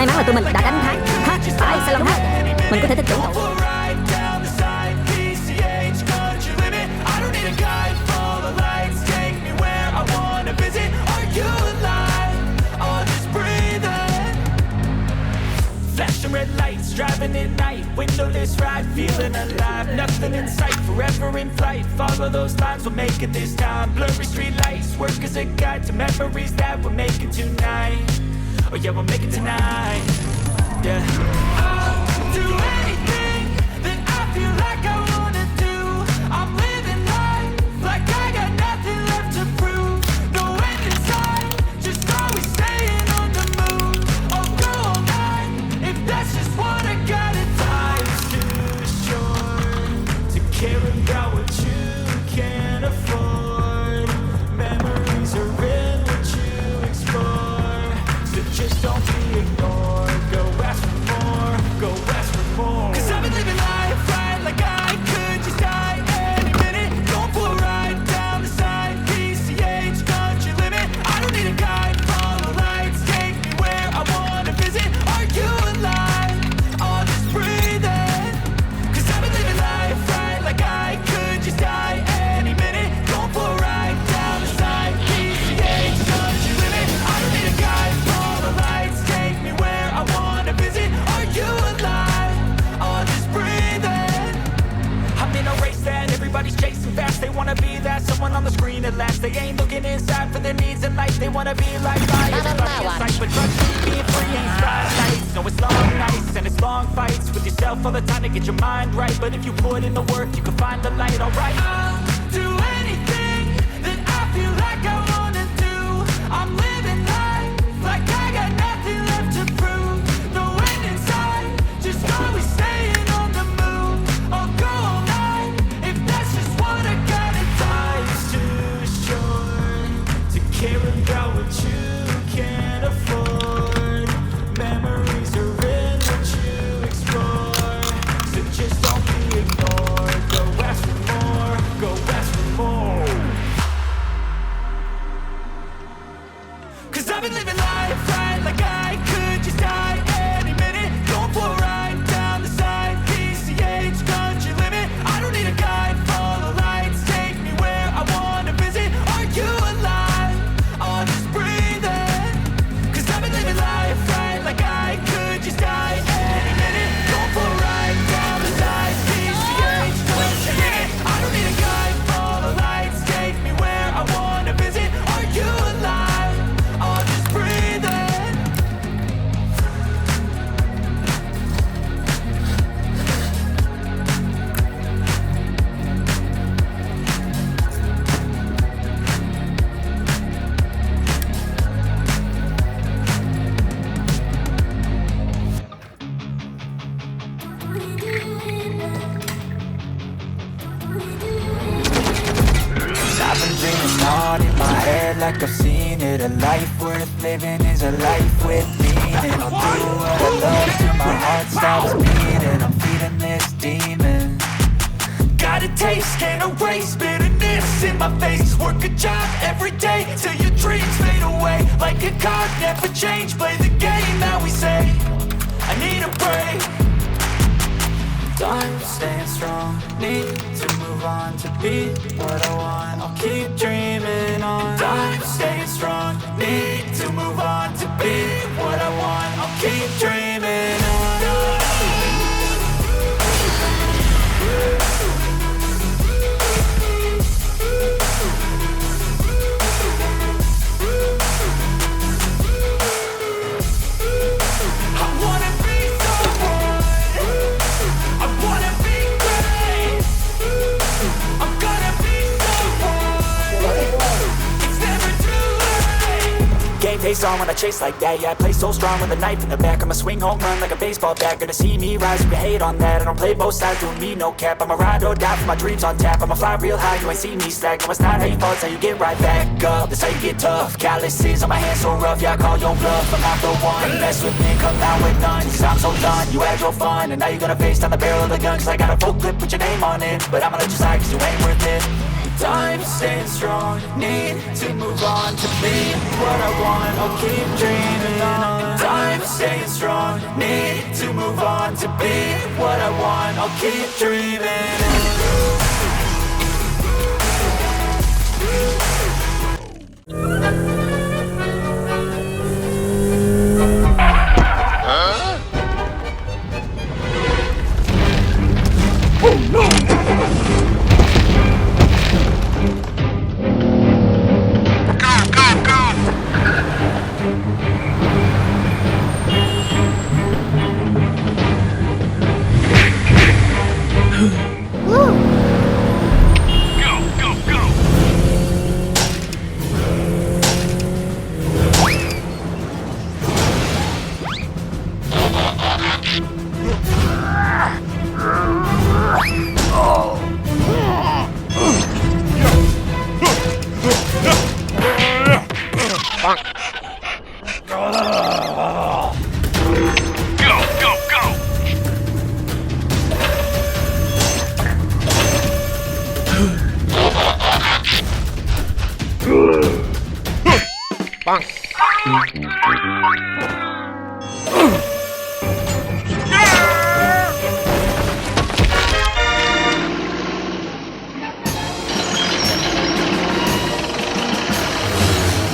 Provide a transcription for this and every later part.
May mắn là tụi mình đã đánh thắng. Ha, phải salon hết. Mình có thể tin tưởng cậu. Flashing red lights, driving at night, windowless ride, feeling alive. Nothing in sight, forever in flight. Follow those lines, we'll make it this time. Blurry street lights, work as a guide to memories that we're making tonight. Oh yeah, we'll make it tonight. Yeah. I'll do anything that I feel like I wanna do. I'm living life like I got nothing left to prove. No end in sight, just always staying on the move. I'll go all night if that's just what I got. Life's too short to care about what you can't afford. Memories are in what you explore, so just don't be ignored. Go ask for more, go ask for more. 'Cause I've been living life right like I could just die any minute. Going for a ride down the side, PCH country limit. I don't need a guide, follow lights, take me where I wanna visit. Are you alive? I'll just breathe in. 'Cause I've been living life right like I could just die any minute. Going for a ride down the side, PCH country limit. I don't need a guide, follow lights, take me where I wanna visit. Are you alive? I'll just breathe in. I'm in a race that everybody's chasing fast. They wanna be that someone on the screen at last. They ain't looking inside for their needs in life. They wanna be like everybody in sight. But trust me, being free ain't fast nights. No, it's long nights and it's long fights with yourself all the time to get your mind right. But if you put in the work, you can find the light, alright? I'll do anything that I feel like I wanna do. I'm living life like I got nothing left to prove. No end in sight, just always staying on the move. I'll go all night if that's just what I got. Life's too short to care about what you can't afford. Memories are in what you explore, so just don't be ignored. Go ask for more, go ask for more. 'Cause I've been living life right like I could just die any minute. Going for a ride down the side, PCH country limit. I don't need a guide, follow lights, take me where I wanna visit. Are you alive? I'll just breathe in. 'Cause I've been living life right like I could just die any minute. Going for a ride down the side, PCH country limit. I don't need a guide, follow lights, take me where I wanna visit. Are you alive? I'll just breathe in. I've been dreaming hard in my head like I've seen it. A life worth living is a life with meaning. I'll do what I love till my heart stops beating. I'm feeding this demon. Got a taste, can't erase bitterness in my face. Work a job every day till your dreams fade away. Like a card, never change. Play the game that we say. I need a break. I'm staying strong, need to move on to be what I want. I'll keep dreaming on. I'm staying strong, need to move on to be what I want. I'll keep dreaming on. I wanna be someone. I wanna be great. I'm gonna be someone. It's never too late. Game face on when I chase like that. Yeah, I play so strong with a knife in the back. I'ma swing home run like a baseball bat. Gonna see me rise, you can hate on that. I don't play both sides, doing me no cap. I'ma ride or die for my dreams on tap. I'ma fly real high, you ain't see me slack. No, it's not how you fall, it's how you get right back up. That's how you get tough. Calluses on my hands so rough, yeah, I call your bluff. I'm not the one, mess with me, come down with none. 'Cause I'm so done, you had your fun. And now you're gonna face down the barrel of the gun. 'Cause I got a full clip with your name on it. But I'ma let you slide 'cause you ain't worth it. time staying strong, need to move on to be what I want. I'll keep dreaming on. Time staying strong, need to move on to be what I want. I'll keep dreaming on.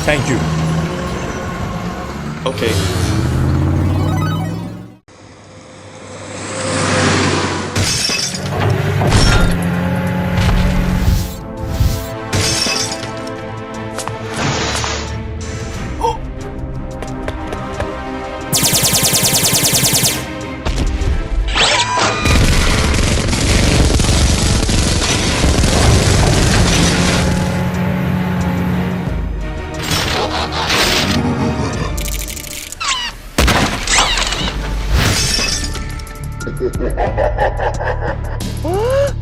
Thank you. Okay.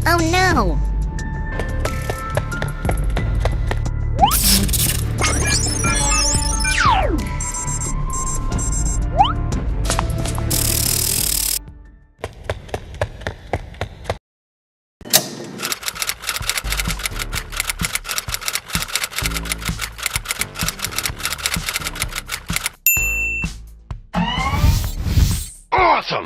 Oh no! Awesome!